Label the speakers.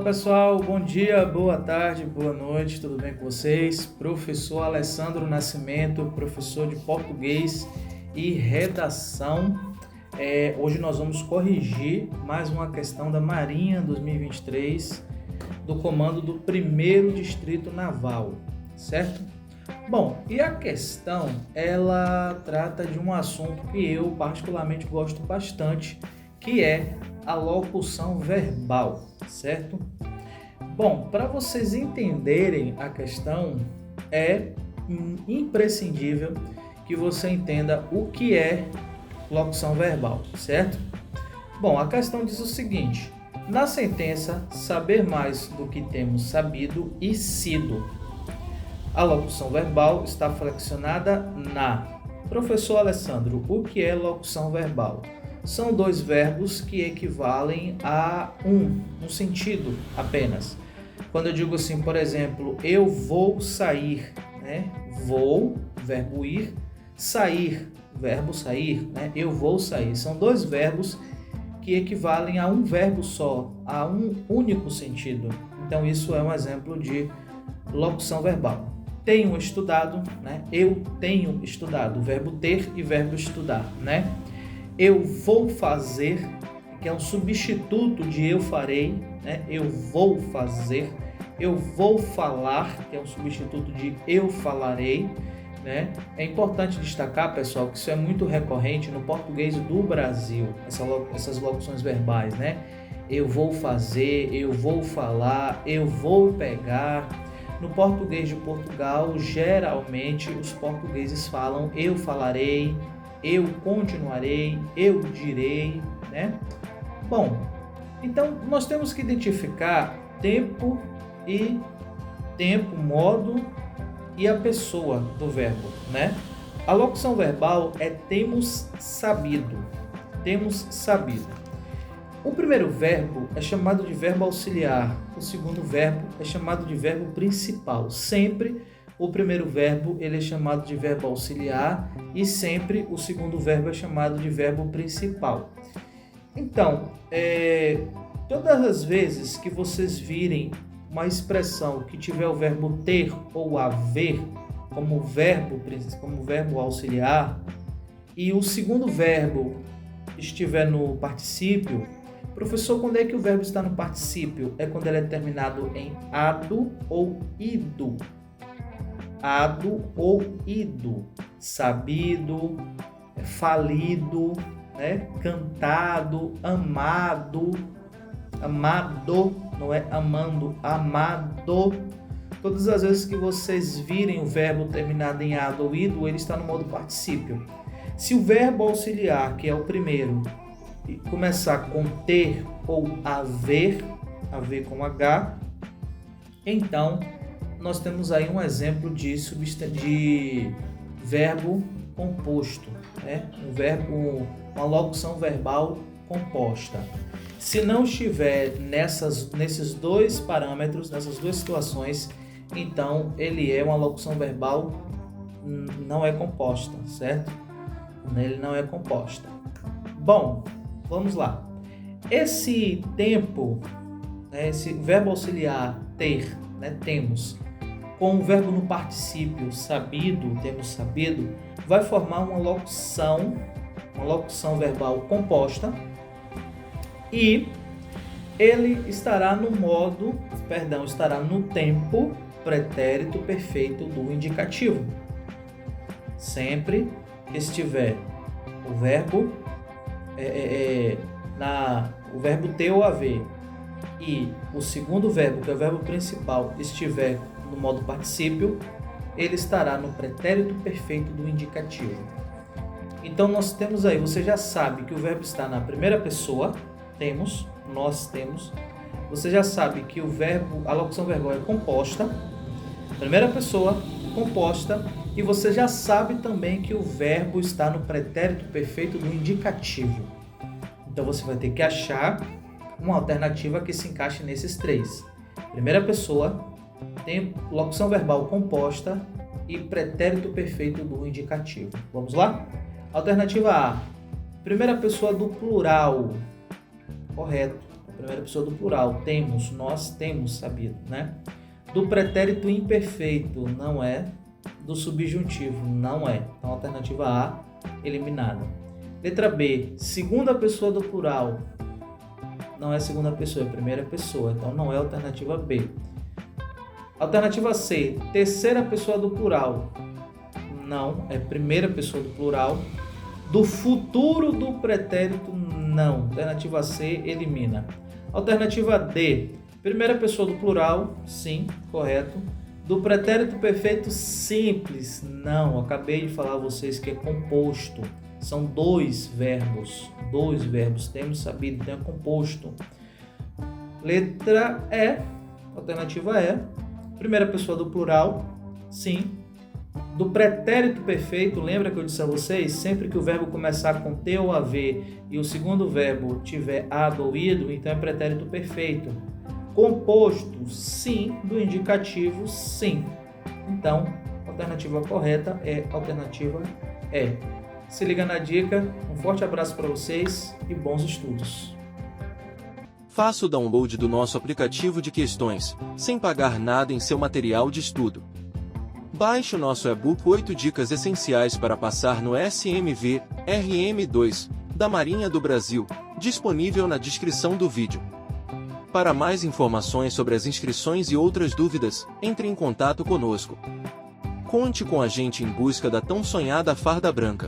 Speaker 1: pessoal, bom dia, boa tarde, boa noite, tudo bem com vocês? Professor Alessandro Nascimento, professor de português e redação. Hoje nós vamos corrigir mais uma questão da Marinha 2023, do comando do 1º Distrito Naval, certo? Bom, e a questão, ela trata de um assunto que eu particularmente gosto bastante, que é a locução verbal, certo? Bom, para vocês entenderem a questão, é imprescindível que você entenda o que é locução verbal, certo? Bom, a questão diz o seguinte: na sentença, saber mais do que temos sabido e sido. A locução verbal está flexionada na. Professor Alessandro, o que é locução verbal? São dois verbos que equivalem a um sentido apenas. Quando eu digo assim, por exemplo, eu vou sair, né? Vou, verbo ir, sair, verbo sair, né? Eu vou sair. São dois verbos que equivalem a um verbo só, a um único sentido. Então, isso é um exemplo de locução verbal. Tenho estudado, né? Eu tenho estudado, verbo ter e verbo estudar, né? Eu vou fazer, que é um substituto de eu farei, né? Eu vou fazer. Eu vou falar, que é um substituto de eu falarei, né? É importante destacar, pessoal, que isso é muito recorrente no português do Brasil, essas locuções verbais, né? Eu vou fazer, eu vou falar, eu vou pegar. No português de Portugal, geralmente os portugueses falam eu falarei, eu continuarei, eu direi, né? Bom, então nós temos que identificar tempo, modo e a pessoa do verbo, né? A locução verbal é temos sabido, temos sabido. O primeiro verbo é chamado de verbo auxiliar, o segundo verbo é chamado de verbo principal. Sempre o primeiro verbo ele é chamado de verbo auxiliar e sempre o segundo verbo é chamado de verbo principal. Então, todas as vezes que vocês virem uma expressão que tiver o verbo ter ou haver como verbo auxiliar e o segundo verbo estiver no particípio, professor, quando é que o verbo está no particípio? É quando ele é terminado em ado ou ido. Ado ou ido, sabido, falido, né? Cantado, amado, não é amando, amado. Todas as vezes que vocês virem o verbo terminado em ado ou ido, ele está no modo particípio. Se o verbo auxiliar, que é o primeiro, começar com ter ou haver com H, então nós temos aí um exemplo de verbo composto, né? Uma locução verbal composta. Se não estiver nesses dois parâmetros, nessas duas situações, então ele é uma locução verbal não é composta, certo? Ele não é composta. Bom, vamos lá. Esse tempo, né, esse verbo auxiliar ter, né, temos, com o verbo no particípio sabido, temos sabido, vai formar uma locução verbal composta e ele estará no tempo pretérito perfeito do indicativo. Sempre que estiver o verbo o verbo ter ou haver e o segundo verbo, que é o verbo principal, estiver no modo particípio, ele estará no pretérito perfeito do indicativo. Então nós temos aí, você já sabe que o verbo está na primeira pessoa, nós temos. Você já sabe que a locução verbal é composta, primeira pessoa, composta, e você já sabe também que o verbo está no pretérito perfeito do indicativo. Então você vai ter que achar uma alternativa que se encaixe nesses três. Primeira pessoa, tem locução verbal composta e pretérito perfeito do indicativo. Vamos lá? Alternativa A, primeira pessoa do plural. Correto. primeira pessoa do plural. Temos, nós temos sabido, né? Do pretérito imperfeito, não é. Do subjuntivo, não é. Então, alternativa A, eliminada. Letra B, segunda pessoa do plural. Não é segunda pessoa, é primeira pessoa. Então, não é alternativa B. Alternativa C, terceira pessoa do plural. Não, é primeira pessoa do plural. Do futuro do pretérito, não. Alternativa C, elimina. Alternativa D, primeira pessoa do plural, sim, correto. Do pretérito perfeito simples, não. Acabei de falar a vocês que é composto. São dois verbos, temos sabido, tem composto. Letra E, alternativa E, primeira pessoa do plural, sim. Do pretérito perfeito, lembra que eu disse a vocês, sempre que o verbo começar com T ou AV e o segundo verbo tiver ado ou ido, então é pretérito perfeito. Composto, sim. Do indicativo, sim. Então, a alternativa correta é a alternativa E. Se liga na dica, um forte abraço para vocês e bons estudos.
Speaker 2: Faça o download do nosso aplicativo de questões, sem pagar nada em seu material de estudo. Baixe o nosso e-book 8 dicas essenciais para passar no SMV RM2 da Marinha do Brasil, disponível na descrição do vídeo. Para mais informações sobre as inscrições e outras dúvidas, entre em contato conosco. Conte com a gente em busca da tão sonhada farda branca.